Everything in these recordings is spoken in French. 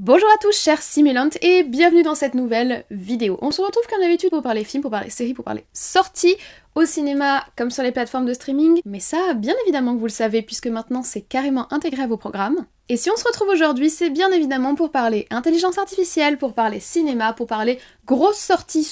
Bonjour à tous chers simulantes et bienvenue dans cette nouvelle vidéo. On se retrouve comme d'habitude pour parler films, pour parler séries, pour parler sorties au cinéma comme sur les plateformes de streaming. Mais ça, bien évidemment que vous le savez puisque maintenant c'est carrément intégré à vos programmes. Et si on se retrouve aujourd'hui, c'est bien évidemment pour parler intelligence artificielle, pour parler cinéma, pour parler grosse sortie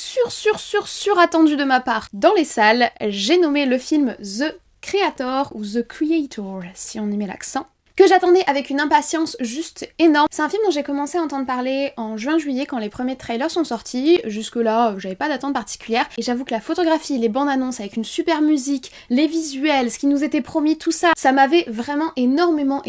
attendue de ma part dans les salles. J'ai nommé le film The Creator ou The Creator si on y met l'accent, que j'attendais avec une impatience juste énorme. C'est un film dont j'ai commencé à entendre parler en juin-juillet quand les premiers trailers sont sortis. Jusque-là, j'avais pas d'attente particulière. Et j'avoue que la photographie, les bandes annonces avec une super musique, les visuels, ce qui nous était promis, tout ça, ça m'avait vraiment énormément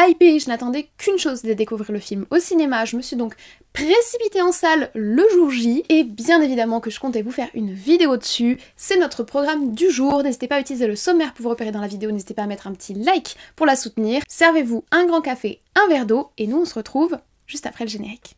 hypée. Je n'attendais qu'une chose, de découvrir le film au cinéma. Je me suis donc précipitée en salle le jour J, et bien évidemment que je comptais vous faire une vidéo dessus. C'est notre programme du jour. N'hésitez pas à utiliser le sommaire pour vous repérer dans la vidéo, n'hésitez pas à mettre un petit like pour la soutenir. Servez-vous un grand café, un verre d'eau, et nous on se retrouve juste après le générique.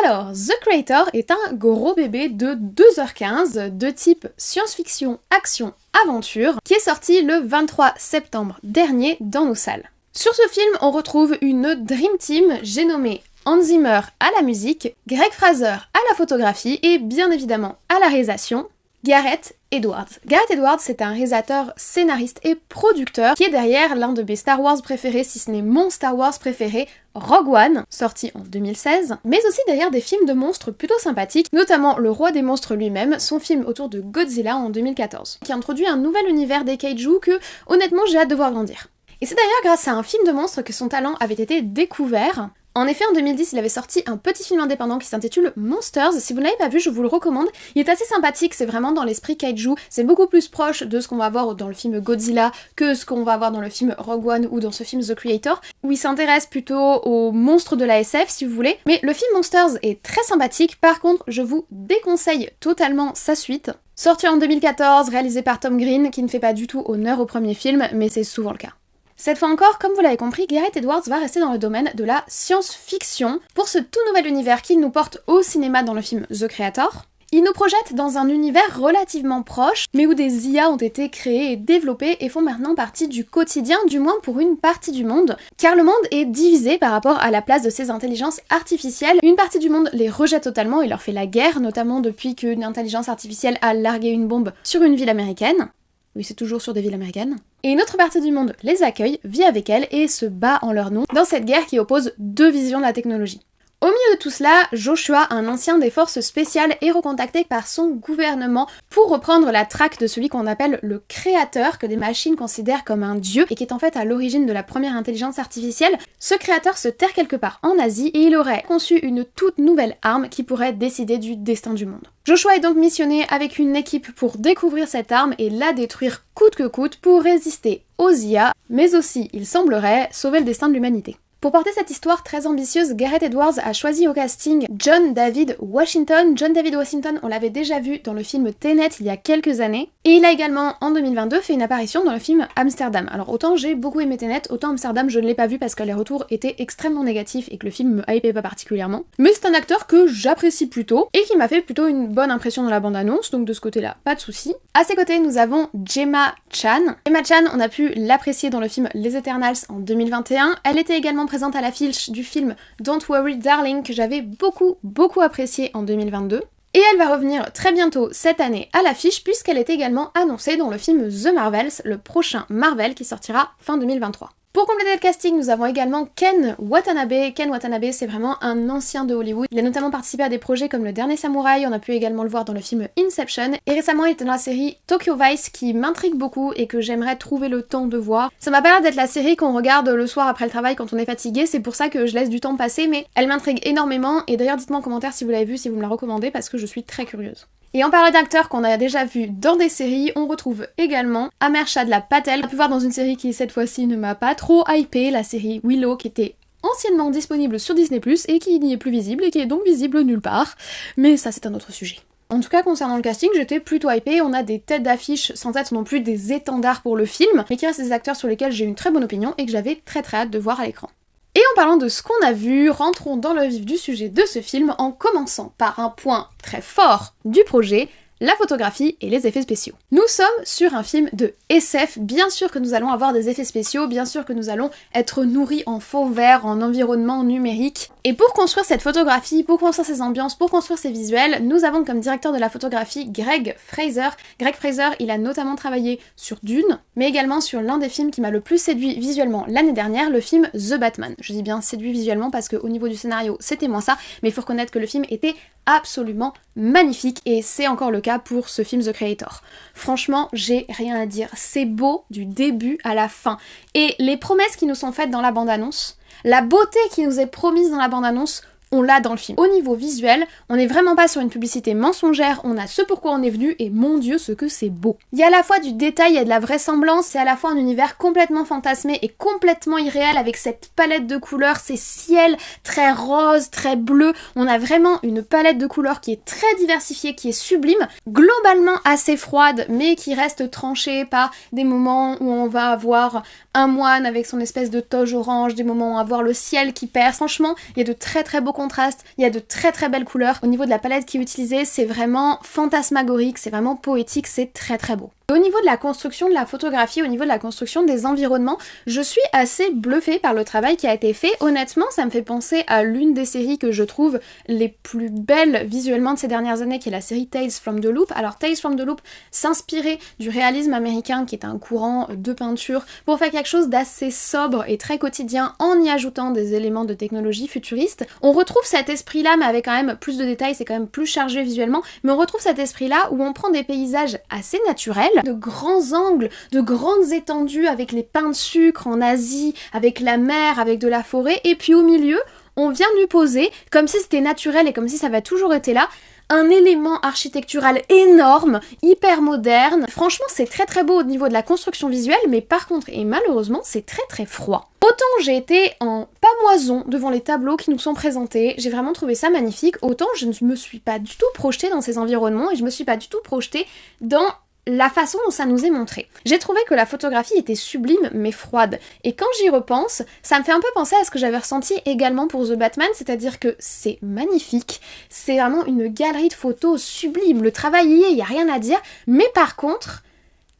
Alors, The Creator est un gros bébé de 2h15 de type science-fiction, action, aventure, qui est sorti le 23 septembre dernier dans nos salles. Sur ce film, on retrouve une Dream Team, j'ai nommé Hans Zimmer à la musique, Greg Fraser à la photographie et bien évidemment à la réalisation, Gareth Edwards. Gareth Edwards, c'est un réalisateur, scénariste et producteur qui est derrière l'un de mes Star Wars préférés, si ce n'est mon Star Wars préféré, Rogue One, sorti en 2016, mais aussi derrière des films de monstres plutôt sympathiques, notamment Le Roi des Monstres lui-même, son film autour de Godzilla en 2014, qui introduit un nouvel univers des kaiju que, honnêtement, j'ai hâte de voir grandir. Et c'est d'ailleurs grâce à un film de monstres que son talent avait été découvert. En effet, en 2010, il avait sorti un petit film indépendant qui s'intitule Monsters. Si vous ne l'avez pas vu, je vous le recommande. Il est assez sympathique, c'est vraiment dans l'esprit kaiju. C'est beaucoup plus proche de ce qu'on va voir dans le film Godzilla que ce qu'on va voir dans le film Rogue One ou dans ce film The Creator, où il s'intéresse plutôt aux monstres de la SF, si vous voulez. Mais le film Monsters est très sympathique. Par contre, je vous déconseille totalement sa suite. Sorti en 2014, réalisé par Tom Green, qui ne fait pas du tout honneur au premier film, mais c'est souvent le cas. Cette fois encore, comme vous l'avez compris, Gareth Edwards va rester dans le domaine de la science-fiction pour ce tout nouvel univers qu'il nous porte au cinéma dans le film The Creator. Il nous projette dans un univers relativement proche, mais où des IA ont été créées et développées et font maintenant partie du quotidien, du moins pour une partie du monde, car le monde est divisé par rapport à la place de ces intelligences artificielles. Une partie du monde les rejette totalement et leur fait la guerre, notamment depuis qu'une intelligence artificielle a largué une bombe sur une ville américaine. Oui, c'est toujours sur des villes américaines. Et une autre partie du monde les accueille, vit avec elles et se bat en leur nom dans cette guerre qui oppose deux visions de la technologie. Au milieu de tout cela, Joshua, un ancien des forces spéciales, est recontacté par son gouvernement pour reprendre la traque de celui qu'on appelle le créateur, que des machines considèrent comme un dieu et qui est en fait à l'origine de la première intelligence artificielle. Ce créateur se terre quelque part en Asie et il aurait conçu une toute nouvelle arme qui pourrait décider du destin du monde. Joshua est donc missionné avec une équipe pour découvrir cette arme et la détruire coûte que coûte pour résister aux IA, mais aussi, il semblerait, sauver le destin de l'humanité. Pour porter cette histoire très ambitieuse, Gareth Edwards a choisi au casting John David Washington. John David Washington, on l'avait déjà vu dans le film Tenet il y a quelques années. Et il a également, en 2022, fait une apparition dans le film Amsterdam. Alors autant j'ai beaucoup aimé Tenet, autant Amsterdam je ne l'ai pas vu parce que les retours étaient extrêmement négatifs et que le film me hypait pas particulièrement. Mais c'est un acteur que j'apprécie plutôt et qui m'a fait plutôt une bonne impression dans la bande-annonce, donc de ce côté-là, pas de souci. À ses côtés, nous avons Gemma Chan. Gemma Chan, on a pu l'apprécier dans le film Les Eternals en 2021. Elle était également présente à l'affiche du film Don't Worry Darling que j'avais beaucoup apprécié en 2022. Et elle va revenir très bientôt cette année à l'affiche puisqu'elle est également annoncée dans le film The Marvels, le prochain Marvel qui sortira fin 2023. Pour compléter le casting, nous avons également Ken Watanabe. Ken Watanabe, c'est vraiment un ancien de Hollywood. Il a notamment participé à des projets comme Le Dernier Samouraï, on a pu également le voir dans le film Inception. Et récemment, il était dans la série Tokyo Vice qui m'intrigue beaucoup et que j'aimerais trouver le temps de voir. Ça m'a pas l'air d'être la série qu'on regarde le soir après le travail quand on est fatigué, c'est pour ça que je laisse du temps passer, mais elle m'intrigue énormément. Et d'ailleurs, dites-moi en commentaire si vous l'avez vue, si vous me la recommandez, parce que je suis très curieuse. Et en parlant d'acteurs qu'on a déjà vus dans des séries, on retrouve également Amershadla Patel. On a pu voir dans une série qui cette fois-ci ne m'a pas trop hypée, la série Willow, qui était anciennement disponible sur Disney+, et qui n'y est plus visible, et qui est donc visible nulle part. Mais ça c'est un autre sujet. En tout cas, concernant le casting, j'étais plutôt hypée. On a des têtes d'affiche sans être non plus des étendards pour le film, mais qui restent des acteurs sur lesquels j'ai une très bonne opinion et que j'avais très hâte de voir à l'écran. Et en parlant de ce qu'on a vu, rentrons dans le vif du sujet de ce film en commençant par un point très fort du projet, la photographie et les effets spéciaux. Nous sommes sur un film de SF, bien sûr que nous allons avoir des effets spéciaux, bien sûr que nous allons être nourris en fond vert, en environnement numérique. Et pour construire cette photographie, pour construire ces ambiances, pour construire ces visuels, nous avons comme directeur de la photographie Greig Fraser. Greig Fraser, il a notamment travaillé sur Dune, mais également sur l'un des films qui m'a le plus séduit visuellement l'année dernière, le film The Batman. Je dis bien séduit visuellement parce qu'au niveau du scénario, c'était moins ça, mais il faut reconnaître que le film était absolument magnifique et c'est encore le cas pour ce film The Creator. Franchement, j'ai rien à dire. C'est beau du début à la fin. Et les promesses qui nous sont faites dans la bande-annonce, la beauté qui nous est promise dans la bande-annonce, on l'a dans le film. Au niveau visuel, on n'est vraiment pas sur une publicité mensongère, on a ce pourquoi on est venu et mon dieu ce que c'est beau. Il y a à la fois du détail, il y a de la vraisemblance, c'est à la fois un univers complètement fantasmé et complètement irréel avec cette palette de couleurs, ces ciels très roses, très bleus. On a vraiment une palette de couleurs qui est très diversifiée, qui est sublime, globalement assez froide mais qui reste tranchée par des moments où on va avoir un moine avec son espèce de toge orange, des moments où on va voir le ciel qui perce. Franchement, il y a de très beaux contrastes, il y a de très belles couleurs. Au niveau de la palette qui est utilisée, c'est vraiment fantasmagorique, c'est vraiment poétique, c'est très beau. Au niveau de la construction de la photographie, au niveau de la construction des environnements, je suis assez bluffée par le travail qui a été fait. Honnêtement, ça me fait penser à l'une des séries que je trouve les plus belles visuellement de ces dernières années, qui est la série Tales from the Loop. Alors Tales from the Loop s'inspirait du réalisme américain, qui est un courant de peinture, pour faire quelque chose d'assez sobre et très quotidien en y ajoutant des éléments de technologie futuriste. On retrouve cet esprit-là, mais avec quand même plus de détails, c'est quand même plus chargé visuellement, mais on retrouve cet esprit-là où on prend des paysages assez naturels, de grands angles, de grandes étendues avec les pains de sucre en Asie, avec la mer, avec de la forêt, et puis au milieu, on vient nous poser, comme si c'était naturel et comme si ça avait toujours été là, un élément architectural énorme, hyper moderne. Franchement, c'est très beau au niveau de la construction visuelle, mais par contre, et malheureusement, c'est très froid. Autant j'ai été en pamoison devant les tableaux qui nous sont présentés, j'ai vraiment trouvé ça magnifique, autant je ne me suis pas du tout projetée dans ces environnements et je me suis pas du tout projetée dans la façon dont ça nous est montré. J'ai trouvé que la photographie était sublime mais froide. Et quand j'y repense, ça me fait un peu penser à ce que j'avais ressenti également pour The Batman, c'est-à-dire que c'est magnifique, c'est vraiment une galerie de photos sublime, le travail y est, il n'y a rien à dire, mais par contre,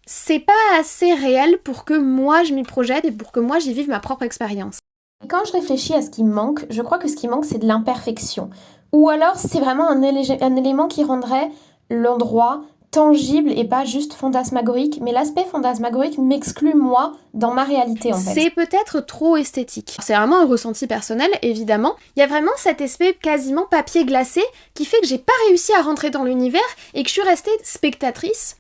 c'est pas assez réel pour que moi je m'y projette et pour que moi j'y vive ma propre expérience. Quand je réfléchis à ce qui me manque, je crois que ce qui manque c'est de l'imperfection. Ou alors c'est vraiment un élément qui rendrait l'endroit tangible et pas juste fantasmagorique, mais l'aspect fantasmagorique m'exclut moi dans ma réalité en fait. C'est peut-être trop esthétique. C'est vraiment un ressenti personnel, évidemment. Il y a vraiment cet aspect quasiment papier glacé qui fait que j'ai pas réussi à rentrer dans l'univers et que je suis restée spectatrice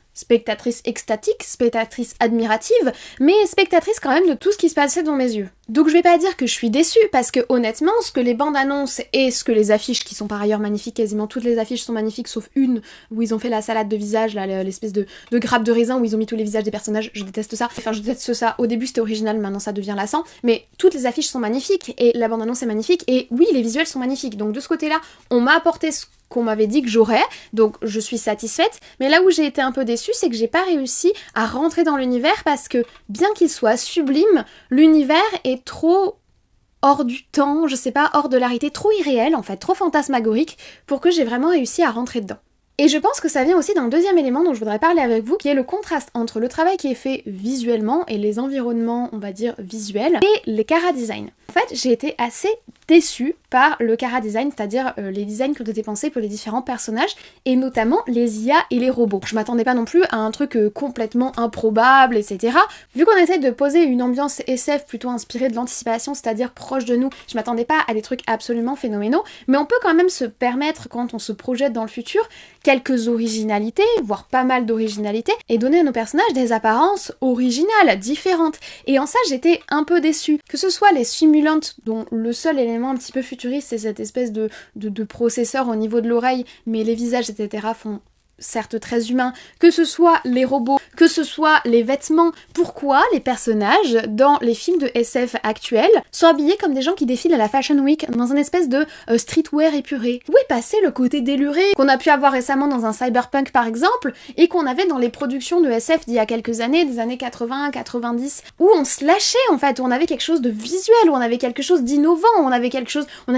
extatique, spectatrice admirative, mais spectatrice quand même de tout ce qui se passait devant mes yeux. Donc je vais pas dire que je suis déçue, parce que honnêtement, ce que les bandes annoncent et ce que les affiches, qui sont par ailleurs magnifiques, quasiment toutes les affiches sont magnifiques, sauf une où ils ont fait la salade de visage, là, l'espèce de grappe de raisin où ils ont mis tous les visages des personnages, je déteste ça. Enfin, je déteste ça, au début c'était original, maintenant ça devient lassant, mais toutes les affiches sont magnifiques, et la bande annonce est magnifique, et oui, les visuels sont magnifiques, donc de ce côté-là, on m'a apporté ce qu'on m'avait dit que j'aurais, donc je suis satisfaite, mais là où j'ai été un peu déçue, c'est que j'ai pas réussi à rentrer dans l'univers parce que, bien qu'il soit sublime, l'univers est trop hors du temps, je sais pas, hors de la réalité, trop irréel en fait, trop fantasmagorique pour que j'ai vraiment réussi à rentrer dedans. Et je pense que ça vient aussi d'un deuxième élément dont je voudrais parler avec vous, qui est le contraste entre le travail qui est fait visuellement et les environnements, on va dire, visuels, et les chara design. En fait, j'ai été assez déçue par le chara design, c'est-à-dire les designs qui ont été pensés pour les différents personnages, et notamment les IA et les robots. Je m'attendais pas non plus à un truc complètement improbable, etc. Vu qu'on essaie de poser une ambiance SF plutôt inspirée de l'anticipation, c'est-à-dire proche de nous, je m'attendais pas à des trucs absolument phénoménaux, mais on peut quand même se permettre, quand on se projette dans le futur, quelques originalités, voire pas mal d'originalités, et donner à nos personnages des apparences originales, différentes. Et en ça, j'étais un peu déçue. Que ce soit les simulantes, dont le seul élément un petit peu futuriste, c'est cette espèce de processeur au niveau de l'oreille, mais les visages, etc. font certes très humains, que ce soit les robots, que ce soit les vêtements. Pourquoi les personnages dans les films de SF actuels sont habillés comme des gens qui défilent à la Fashion Week dans une espèce de streetwear épuré? Où est passé le côté déluré qu'on a pu avoir récemment dans un cyberpunk par exemple, et qu'on avait dans les productions de SF d'il y a quelques années, des années 80, 90, où on se lâchait en fait, où on avait quelque chose de visuel, où on avait quelque chose d'innovant, où on avait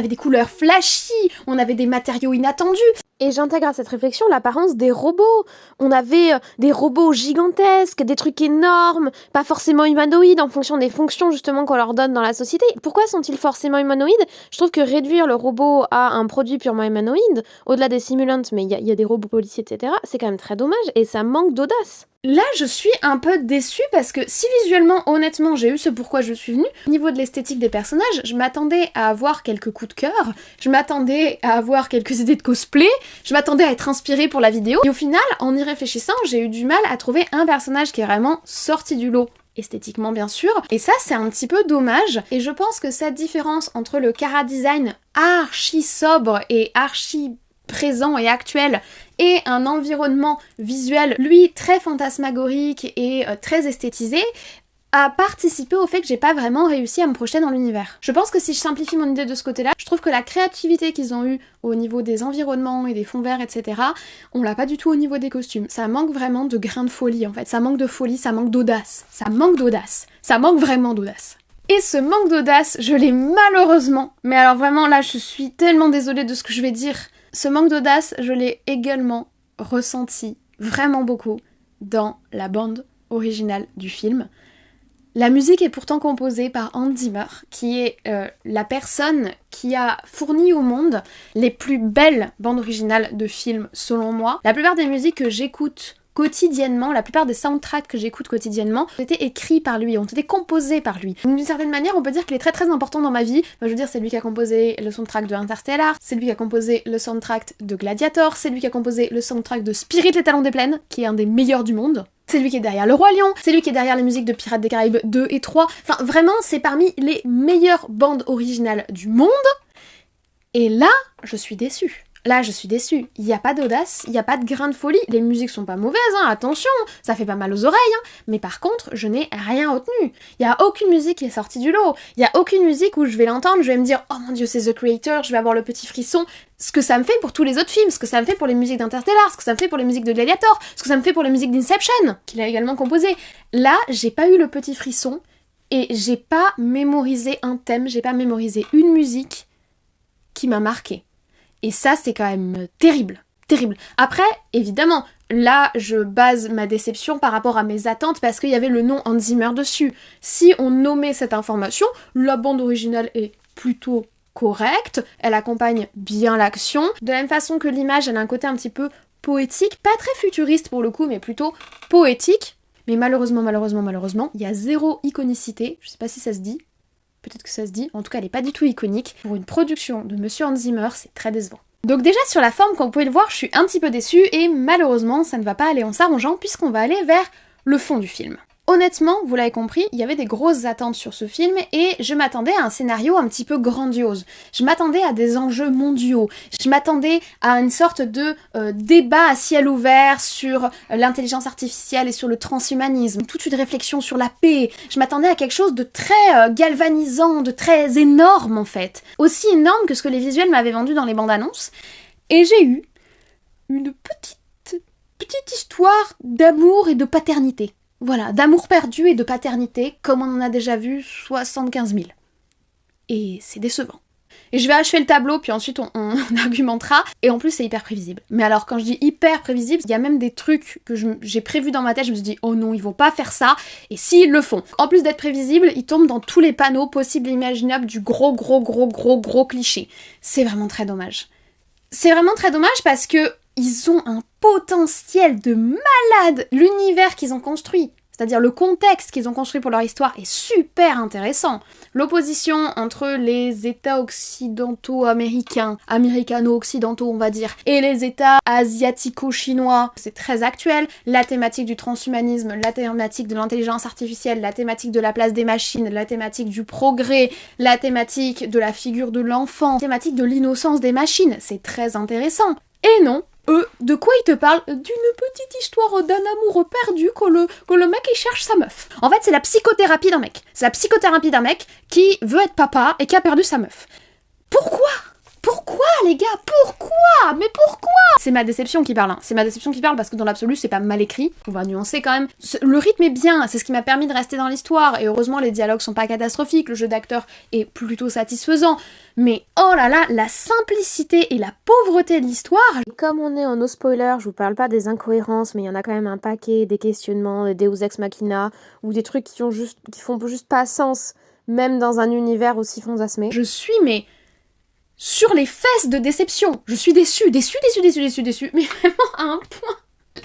des couleurs flashy, où on avait des matériaux inattendus. Et j'intègre à cette réflexion l'apparence des robots. On avait des robots gigantesques, des trucs énormes, pas forcément humanoïdes en fonction des fonctions justement qu'on leur donne dans la société. Pourquoi sont-ils forcément humanoïdes? Je trouve que réduire le robot à un produit purement humanoïde, au-delà des simulants, mais il y a des robots policiers, etc., c'est quand même très dommage et ça manque d'audace. Là, je suis un peu déçue parce que si visuellement, honnêtement, j'ai eu ce pourquoi je suis venue, au niveau de l'esthétique des personnages, je m'attendais à avoir quelques coups de cœur, je m'attendais à avoir quelques idées de cosplay, je m'attendais à être inspirée pour la vidéo, et au final, en y réfléchissant, j'ai eu du mal à trouver un personnage qui est vraiment sorti du lot. Esthétiquement bien sûr, et ça c'est un petit peu dommage, et je pense que cette différence entre le chara design archi sobre et archi présent et actuel et un environnement visuel, lui, très fantasmagorique et très esthétisé, a participé au fait que j'ai pas vraiment réussi à me projeter dans l'univers. Je pense que si je simplifie mon idée de ce côté-là, je trouve que la créativité qu'ils ont eue au niveau des environnements et des fonds verts, etc., on l'a pas du tout au niveau des costumes. Ça manque vraiment de grains de folie, en fait. Ça manque de folie, ça manque d'audace. Ça manque d'audace. Ça manque vraiment d'audace. Et ce manque d'audace, je l'ai malheureusement, mais alors vraiment là, je suis tellement désolée de ce que je vais dire, ce manque d'audace, je l'ai également ressenti vraiment beaucoup dans la bande originale du film. La musique est pourtant composée par Hans Zimmer, qui est la personne qui a fourni au monde les plus belles bandes originales de films, selon moi. La plupart des musiques que j'écoute quotidiennement, la plupart des soundtracks que j'écoute quotidiennement ont été écrits par lui, ont été composés par lui. Donc d'une certaine manière, on peut dire qu'il est très très important dans ma vie. Enfin, je veux dire, c'est lui qui a composé le soundtrack de Interstellar, c'est lui qui a composé le soundtrack de Gladiator, c'est lui qui a composé le soundtrack de Spirit les Talons des Plaines, qui est un des meilleurs du monde. C'est lui qui est derrière Le Roi Lion, c'est lui qui est derrière les musiques de Pirates des Caraïbes 2 et 3. Enfin, vraiment, c'est parmi les meilleures bandes originales du monde. Et là, je suis déçue. Là, je suis déçue. Il n'y a pas d'audace, il n'y a pas de grain de folie. Les musiques sont pas mauvaises, hein, attention, ça fait pas mal aux oreilles, hein. Mais par contre, je n'ai rien retenu. Il n'y a aucune musique qui est sortie du lot. Il n'y a aucune musique où je vais l'entendre, je vais me dire « Oh mon dieu, c'est The Creator », je vais avoir le petit frisson. Ce que ça me fait pour tous les autres films, ce que ça me fait pour les musiques d'Interstellar, ce que ça me fait pour les musiques de Gladiator, ce que ça me fait pour les musiques d'Inception, qu'il a également composé. Là, j'ai pas eu le petit frisson et j'ai pas mémorisé un thème, j'ai pas mémorisé une musique qui m'a marqué. Et ça, c'est quand même terrible, terrible. Après, évidemment, là, je base ma déception par rapport à mes attentes parce qu'il y avait le nom Hans Zimmer dessus. Si on nommait cette information, la bande originale est plutôt correcte, elle accompagne bien l'action. De la même façon que l'image, elle a un côté un petit peu poétique, pas très futuriste pour le coup, mais plutôt poétique. Mais malheureusement, il y a zéro iconicité, je sais pas si ça se dit. Peut-être que ça se dit, en tout cas elle est pas du tout iconique. Pour une production de Monsieur Hans Zimmer, c'est très décevant. Donc déjà sur la forme, comme vous pouvez le voir, je suis un petit peu déçue et malheureusement ça ne va pas aller en s'arrangeant puisqu'on va aller vers le fond du film. Honnêtement, vous l'avez compris, il y avait des grosses attentes sur ce film et je m'attendais à un scénario un petit peu grandiose. Je m'attendais à des enjeux mondiaux. Je m'attendais à une sorte de débat à ciel ouvert sur l'intelligence artificielle et sur le transhumanisme. Toute une réflexion sur la paix. Je m'attendais à quelque chose de très galvanisant, de très énorme en fait. Aussi énorme que ce que les visuels m'avaient vendu dans les bandes annonces. Et j'ai eu une petite histoire d'amour et de paternité. Voilà, d'amour perdu et de paternité, comme on en a déjà vu 75 000. Et c'est décevant. Et je vais achever le tableau, puis ensuite on argumentera. Et en plus, c'est hyper prévisible. Mais alors, quand je dis hyper prévisible, il y a même des trucs que j'ai prévus dans ma tête. Je me suis dit, oh non, ils vont pas faire ça. Et s'ils le font. En plus d'être prévisible, ils tombent dans tous les panneaux possibles et imaginables du gros cliché. C'est vraiment très dommage. C'est vraiment très dommage parce que ils ont un potentiel de malade. L'univers qu'ils ont construit, c'est-à-dire le contexte qu'ils ont construit pour leur histoire, est super intéressant. L'opposition entre les États occidentaux américains, américano-occidentaux on va dire, et les États asiatico-chinois, c'est très actuel. La thématique du transhumanisme, la thématique de l'intelligence artificielle, la thématique de la place des machines, la thématique du progrès, la thématique de la figure de l'enfant, la thématique de l'innocence des machines, c'est très intéressant. Et non, De quoi ils te parlent? D'une petite histoire d'un amour perdu que le mec il cherche sa meuf. En fait, c'est la psychothérapie d'un mec. C'est la psychothérapie d'un mec qui veut être papa et qui a perdu sa meuf. Pourquoi? Pourquoi, les gars? Pourquoi? Mais pourquoi? C'est ma déception qui parle, hein. C'est ma déception qui parle parce que dans l'absolu, c'est pas mal écrit. On va nuancer quand même. Le rythme est bien, c'est ce qui m'a permis de rester dans l'histoire. Et heureusement, les dialogues sont pas catastrophiques, le jeu d'acteur est plutôt satisfaisant. Mais oh là là, la simplicité et la pauvreté de l'histoire. Comme on est en no spoiler, je vous parle pas des incohérences, mais il y en a quand même un paquet, des questionnements, des Deus Ex Machina, ou des trucs qui font juste pas sens, même dans un univers aussi fantasmé. Je suis, mais sur les fesses de déception. Je suis déçue, mais vraiment à un point.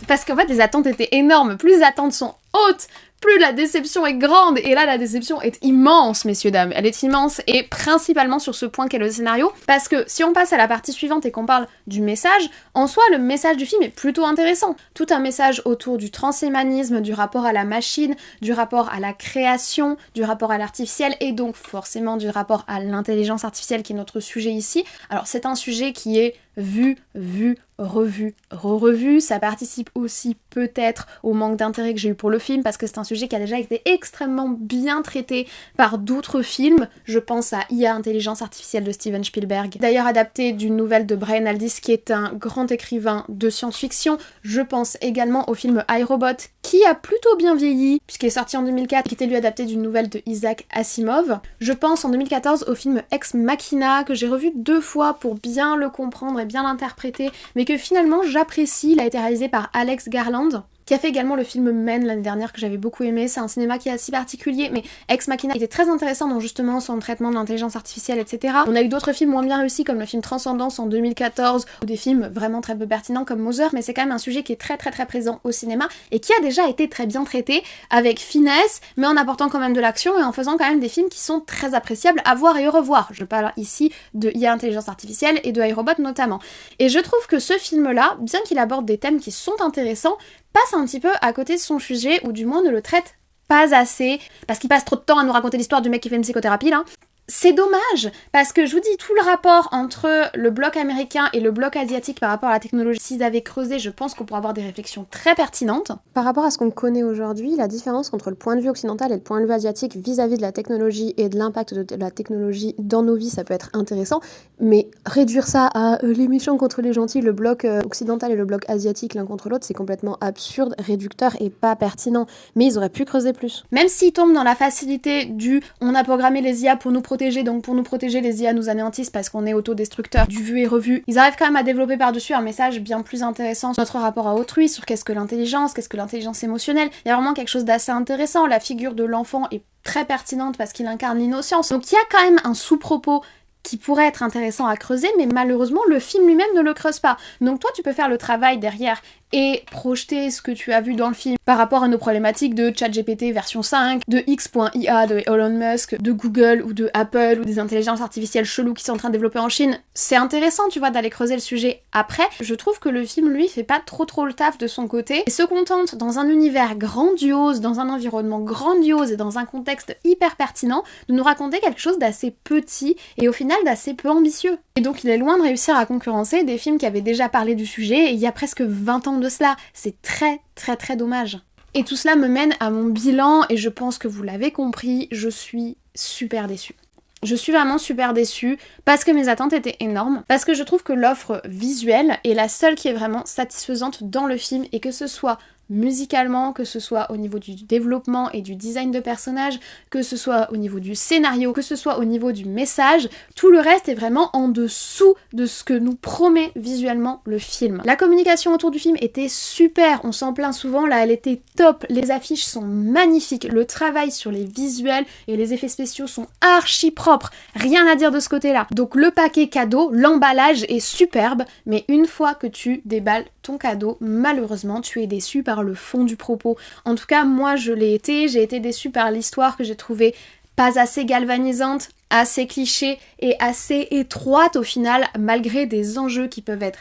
Parce qu'en fait, les attentes étaient énormes. Plus les attentes sont hautes, plus la déception est grande. Et là, la déception est immense, messieurs, dames. Elle est immense, et principalement sur ce point qu'est le scénario. Parce que si on passe à la partie suivante et qu'on parle du message, en soi, le message du film est plutôt intéressant. Tout un message autour du transhumanisme, du rapport à la machine, du rapport à la création, du rapport à l'artificiel, et donc forcément du rapport à l'intelligence artificielle qui est notre sujet ici. Alors, c'est un sujet qui est vu, revu. Ça participe aussi peut-être au manque d'intérêt que j'ai eu pour le film, parce que c'est un sujet qui a déjà été extrêmement bien traité par d'autres films. Je pense à IA, Intelligence Artificielle de Steven Spielberg, d'ailleurs adapté d'une nouvelle de Brian Aldiss, qui est un grand écrivain de science-fiction. Je pense également au film iRobot, qui a plutôt bien vieilli, puisqu'il est sorti en 2004, qui était lui adapté d'une nouvelle de Isaac Asimov. Je pense en 2014 au film Ex Machina, que j'ai revu 2 fois pour bien le comprendre et bien l'interpréter, mais que finalement j'apprécie. Il a été réalisé par Alex Garland, qui a fait également le film Men l'année dernière, que j'avais beaucoup aimé. C'est un cinéma qui est assez particulier, mais Ex Machina était très intéressant dans justement son traitement de l'intelligence artificielle, etc. On a eu d'autres films moins bien réussis, comme le film Transcendance en 2014, ou des films vraiment très peu pertinents comme Mother, mais c'est quand même un sujet qui est très présent au cinéma, et qui a déjà été très bien traité, avec finesse, mais en apportant quand même de l'action, et en faisant quand même des films qui sont très appréciables à voir et revoir. Je parle ici de IA, Intelligence Artificielle, et de iRobot notamment. Et je trouve que ce film-là, bien qu'il aborde des thèmes qui sont intéressants, passe un petit peu à côté de son sujet, ou du moins ne le traite pas assez, parce qu'il passe trop de temps à nous raconter l'histoire du mec qui fait une psychothérapie là. C'est dommage, parce que je vous dis, tout le rapport entre le bloc américain et le bloc asiatique par rapport à la technologie, s'ils avaient creusé, je pense qu'on pourrait avoir des réflexions très pertinentes. Par rapport à ce qu'on connaît aujourd'hui, la différence entre le point de vue occidental et le point de vue asiatique vis-à-vis de la technologie et de l'impact de la technologie dans nos vies, ça peut être intéressant, mais réduire ça à les méchants contre les gentils, le bloc occidental et le bloc asiatique l'un contre l'autre, c'est complètement absurde, réducteur et pas pertinent. Mais ils auraient pu creuser plus. Même s'ils tombent dans la facilité du « on a programmé les IA pour nous protéger, donc pour nous protéger, les IA nous anéantissent parce qu'on est autodestructeur », du vu et revu, ils arrivent quand même à développer par-dessus un message bien plus intéressant sur notre rapport à autrui, sur qu'est-ce que l'intelligence émotionnelle. Il y a vraiment quelque chose d'assez intéressant. La figure de l'enfant est très pertinente parce qu'il incarne l'innocence. Donc il y a quand même un sous-propos qui pourrait être intéressant à creuser, mais malheureusement le film lui-même ne le creuse pas. Donc toi tu peux faire le travail derrière et projeter ce que tu as vu dans le film par rapport à nos problématiques de ChatGPT version 5, de X.IA de Elon Musk, de Google ou de Apple, ou des intelligences artificielles cheloues qui sont en train de développer en Chine. C'est intéressant, tu vois, d'aller creuser le sujet après. Je trouve que le film, lui, fait pas trop le taf de son côté, et se contente, dans un univers grandiose, dans un environnement grandiose et dans un contexte hyper pertinent, de nous raconter quelque chose d'assez petit et au final d'assez peu ambitieux. Et donc il est loin de réussir à concurrencer des films qui avaient déjà parlé du sujet, et il y a presque 20 ans de cela. C'est très dommage. Et tout cela me mène à mon bilan, et je pense que vous l'avez compris, je suis super déçue. Je suis vraiment super déçue parce que mes attentes étaient énormes, parce que je trouve que l'offre visuelle est la seule qui est vraiment satisfaisante dans le film, et que ce soit musicalement, que ce soit au niveau du développement et du design de personnages, que ce soit au niveau du scénario, que ce soit au niveau du message, tout le reste est vraiment en dessous de ce que nous promet visuellement le film. La communication autour du film était super, on s'en plaint souvent, là elle était top, les affiches sont magnifiques, le travail sur les visuels et les effets spéciaux sont archi propres, rien à dire de ce côté-là. Donc le paquet cadeau, l'emballage est superbe, mais une fois que tu déballes ton cadeau, malheureusement tu es déçu par le fond du propos. En tout cas, moi je l'ai été, j'ai été déçue par l'histoire que j'ai trouvée pas assez galvanisante, assez cliché et assez étroite au final, malgré des enjeux qui peuvent être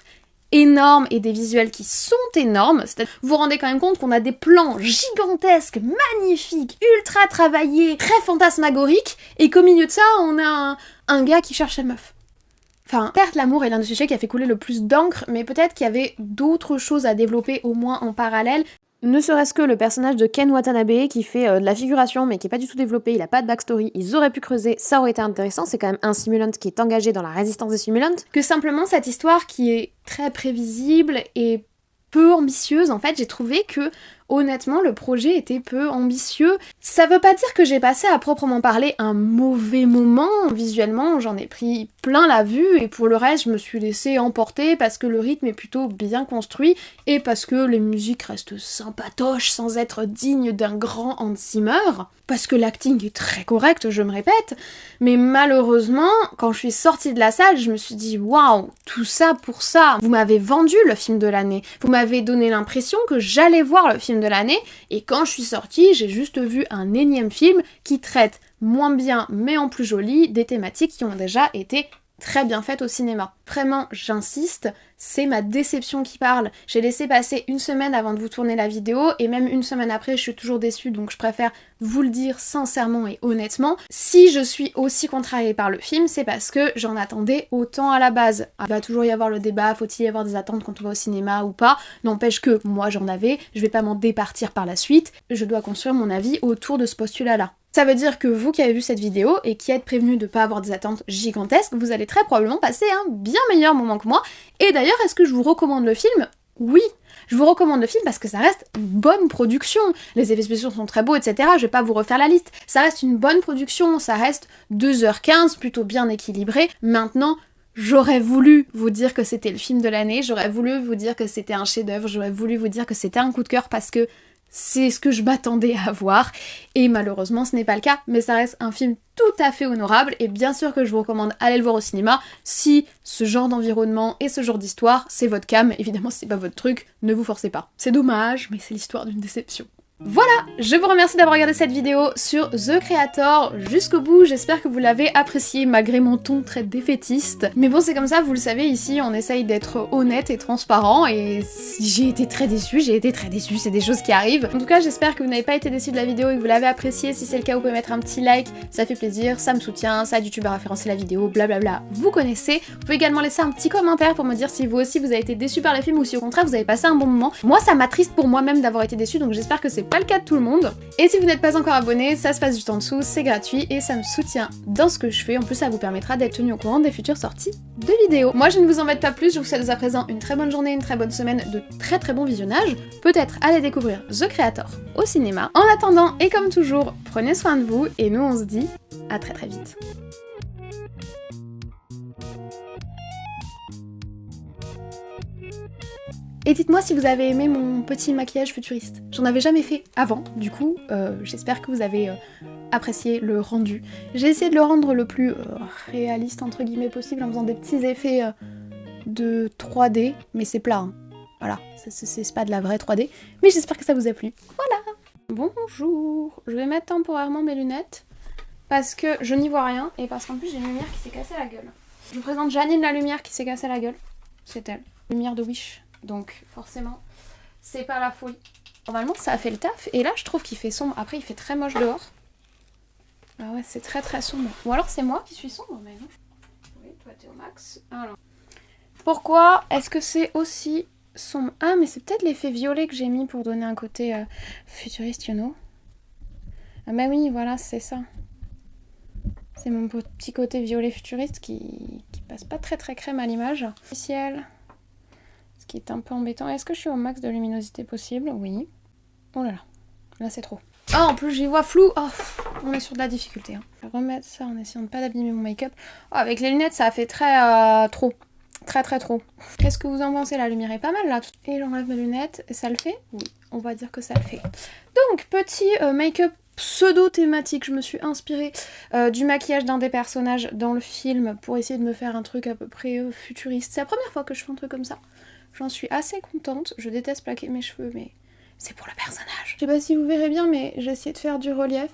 énormes et des visuels qui sont énormes. Vous vous rendez quand même compte qu'on a des plans gigantesques, magnifiques, ultra travaillés, très fantasmagoriques, et qu'au milieu de ça, on a un gars qui cherche sa meuf. Enfin, certes, l'amour est l'un des sujets qui a fait couler le plus d'encre, mais peut-être qu'il y avait d'autres choses à développer au moins en parallèle. Ne serait-ce que le personnage de Ken Watanabe qui fait de la figuration mais qui est pas du tout développé, il a pas de backstory, ils auraient pu creuser, ça aurait été intéressant, c'est quand même un simulant qui est engagé dans la résistance des simulants. Que simplement cette histoire qui est très prévisible et peu ambitieuse, en fait, j'ai trouvé que honnêtement, le projet était peu ambitieux. Ça veut pas dire que j'ai passé à proprement parler un mauvais moment. Visuellement, j'en ai pris plein la vue et pour le reste, je me suis laissée emporter parce que le rythme est plutôt bien construit et parce que les musiques restent sympatoches sans être dignes d'un grand Hans Zimmer. Parce que l'acting est très correct, je me répète. Mais malheureusement, quand je suis sortie de la salle, je me suis dit waouh, tout ça pour ça. Vous m'avez vendu le film de l'année. Vous m'avez donné l'impression que j'allais voir le film de l'année et quand je suis sortie, j'ai juste vu un énième film qui traite moins bien mais en plus joli des thématiques qui ont déjà été très bien faites au cinéma. Vraiment, j'insiste, c'est ma déception qui parle. J'ai laissé passer une semaine avant de vous tourner la vidéo et même une semaine après, je suis toujours déçue, donc je préfère vous le dire sincèrement et honnêtement. Si je suis aussi contrariée par le film, c'est parce que j'en attendais autant à la base. Il va toujours y avoir le débat, faut-il y avoir des attentes quand on va au cinéma ou pas. N'empêche que moi j'en avais, je vais pas m'en départir par la suite, je dois construire mon avis autour de ce postulat-là. Ça veut dire que vous qui avez vu cette vidéo et qui êtes prévenu de pas avoir des attentes gigantesques, vous allez très probablement passer un bien meilleur moment que moi. Et d'ailleurs, est-ce que je vous recommande le film? Oui, je vous recommande le film parce que ça reste une bonne production. Les effets spéciaux sont très beaux, etc. Je vais pas vous refaire la liste. Ça reste une bonne production, ça reste 2h15, plutôt bien équilibré. Maintenant, j'aurais voulu vous dire que c'était le film de l'année, j'aurais voulu vous dire que c'était un chef-d'œuvre, j'aurais voulu vous dire que c'était un coup de cœur parce que c'est ce que je m'attendais à voir, et malheureusement ce n'est pas le cas, mais ça reste un film tout à fait honorable, et bien sûr que je vous recommande d'aller le voir au cinéma, si ce genre d'environnement et ce genre d'histoire, c'est votre came. Évidemment si c'est pas votre truc, ne vous forcez pas. C'est dommage, mais c'est l'histoire d'une déception. Voilà, je vous remercie d'avoir regardé cette vidéo sur The Creator jusqu'au bout, j'espère que vous l'avez apprécié malgré mon ton très défaitiste. Mais bon c'est comme ça, vous le savez, ici on essaye d'être honnête et transparent et si j'ai été très déçue, c'est des choses qui arrivent. En tout cas j'espère que vous n'avez pas été déçus de la vidéo et que vous l'avez appréciée, si c'est le cas vous pouvez mettre un petit like, ça fait plaisir, ça me soutient, ça aide YouTube à référencer la vidéo, blablabla, vous connaissez. Vous pouvez également laisser un petit commentaire pour me dire si vous aussi vous avez été déçus par les films ou si au contraire vous avez passé un bon moment. Moi ça m'attriste pour moi-même d'avoir été déçue, donc j'espère que c'est pas le cas de tout le monde. Et si vous n'êtes pas encore abonné, ça se passe juste en dessous, c'est gratuit et ça me soutient dans ce que je fais. En plus ça vous permettra d'être tenu au courant des futures sorties de vidéos. Moi je ne vous embête pas plus, je vous souhaite à présent une très bonne journée, une très bonne semaine, de très bon visionnage. Peut-être allez découvrir The Creator au cinéma. En attendant, et comme toujours, prenez soin de vous et nous on se dit à très vite. Et dites-moi si vous avez aimé mon petit maquillage futuriste. J'en avais jamais fait avant, du coup, j'espère que vous avez apprécié le rendu. J'ai essayé de le rendre le plus réaliste entre guillemets possible en faisant des petits effets de 3D, mais c'est plat, hein. Voilà, c'est pas de la vraie 3D, mais j'espère que ça vous a plu. Voilà. Bonjour, je vais mettre temporairement mes lunettes parce que je n'y vois rien et parce qu'en plus j'ai une lumière qui s'est cassée la gueule. Je vous présente Janine la lumière qui s'est cassée la gueule, c'est elle. Lumière de Wish. Donc forcément, c'est pas la folie. Normalement ça a fait le taf, et là je trouve qu'il fait sombre. Après il fait très moche dehors. Ah ouais, c'est très sombre. Ou alors c'est moi qui suis sombre, mais non. Oui, toi t'es au max. Alors. Pourquoi est-ce que c'est aussi sombre? Ah mais c'est peut-être l'effet violet que j'ai mis pour donner un côté futuriste, you know. Ah bah oui, voilà, c'est ça. C'est mon petit côté violet futuriste qui passe pas très crème à l'image. Ciel. Qui est un peu embêtant. Est-ce que je suis au max de luminosité possible? Oui. Oh là là, là c'est trop. Oh, en plus j'y vois flou. Oh, on est sur de la difficulté. Hein. Je vais remettre ça en essayant de pas d'abîmer mon make-up. Oh, avec les lunettes ça a fait très trop. Très trop. Qu'est-ce que vous en pensez? La lumière est pas mal là. Et j'enlève mes lunettes et ça le fait? Oui, on va dire que ça le fait. Donc, petit make-up pseudo-thématique. Je me suis inspirée du maquillage d'un des personnages dans le film pour essayer de me faire un truc à peu près futuriste. C'est la première fois que je fais un truc comme ça. J'en suis assez contente, je déteste plaquer mes cheveux, mais c'est pour le personnage. Je sais pas si vous verrez bien, mais j'ai essayé de faire du relief.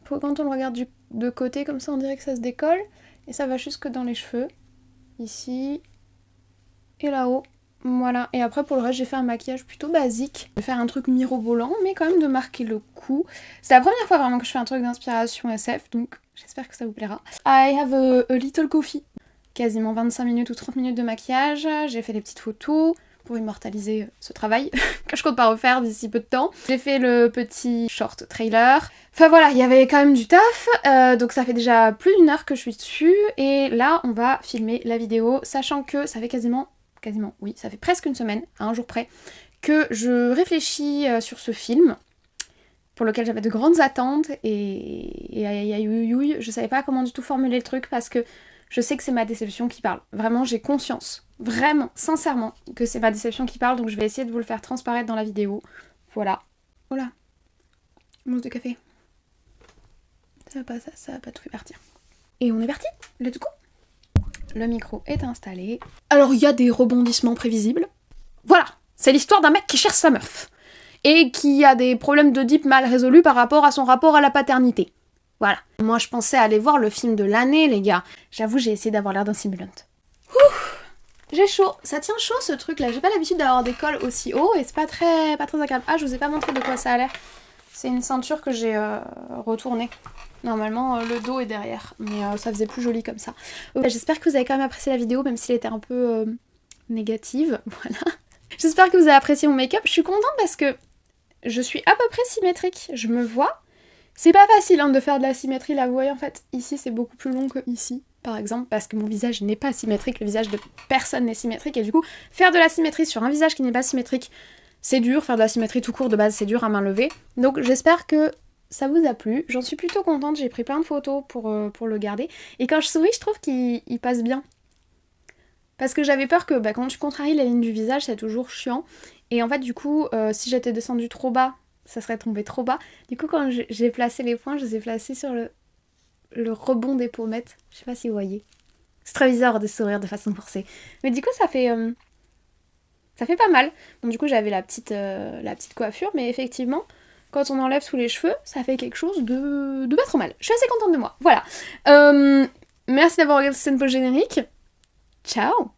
Pour quand on le regarde de côté, comme ça on dirait que ça se décolle. Et ça va jusque dans les cheveux. Ici. Et là-haut. Voilà. Et après pour le reste, j'ai fait un maquillage plutôt basique. Je vais faire un truc mirobolant, mais quand même de marquer le coup. C'est la première fois vraiment que je fais un truc d'inspiration SF, donc j'espère que ça vous plaira. I have a little coffee. quasiment 25 minutes ou 30 minutes de maquillage, j'ai fait des petites photos pour immortaliser ce travail que je compte pas refaire d'ici peu de temps. J'ai fait le petit short trailer. Enfin voilà, il y avait quand même du taf, donc ça fait déjà plus d'1 heure que je suis dessus, et là on va filmer la vidéo, sachant que ça fait quasiment, oui, ça fait presque une semaine, à un jour près, que je réfléchis sur ce film, pour lequel j'avais de grandes attentes, et aïe aïe aïe aïe, je savais pas comment du tout formuler le truc, parce que je sais que c'est ma déception qui parle. Vraiment, j'ai conscience, vraiment, sincèrement, que c'est ma déception qui parle, donc je vais essayer de vous le faire transparaître dans la vidéo. Voilà. Voilà. Mousse de café. Ça va pas tout fait partir. Et on est parti, let's go. Le micro est installé. Alors, il y a des rebondissements prévisibles. Voilà, c'est l'histoire d'un mec qui cherche sa meuf. Et qui a des problèmes d'Oedipe mal résolus par rapport à son rapport à la paternité. Voilà. Moi, je pensais aller voir le film de l'année, les gars. J'avoue, j'ai essayé d'avoir l'air d'un simulant. Ouf, j'ai chaud. Ça tient chaud, ce truc-là. J'ai pas l'habitude d'avoir des cols aussi hauts et c'est pas très agréable. Ah, je vous ai pas montré de quoi ça a l'air. C'est une ceinture que j'ai retournée. Normalement, le dos est derrière. Mais ça faisait plus joli comme ça. J'espère que vous avez quand même apprécié la vidéo, même si elle était un peu négative. Voilà. J'espère que vous avez apprécié mon make-up. Je suis contente parce que je suis à peu près symétrique. Je me vois. C'est pas facile de faire de la symétrie, là vous voyez en fait, ici c'est beaucoup plus long que ici, par exemple, parce que mon visage n'est pas symétrique, le visage de personne n'est symétrique, et du coup, faire de la symétrie sur un visage qui n'est pas symétrique, c'est dur, faire de la symétrie tout court de base, c'est dur à main levée, donc j'espère que ça vous a plu, j'en suis plutôt contente, j'ai pris plein de photos pour le garder, et quand je souris, je trouve qu'il passe bien. Parce que j'avais peur que quand tu contraries la ligne du visage, c'est toujours chiant, et en fait du coup, si j'étais descendue trop bas, ça serait tombé trop bas. Du coup, quand j'ai placé les points, je les ai placés sur le rebond des pommettes. Je sais pas si vous voyez. C'est très bizarre de sourire de façon forcée. Mais du coup, ça fait pas mal. Donc du coup, j'avais la petite coiffure. Mais effectivement, quand on enlève sous les cheveux, ça fait quelque chose de pas trop mal. Je suis assez contente de moi. Voilà. Merci d'avoir regardé cette pause générique. Ciao!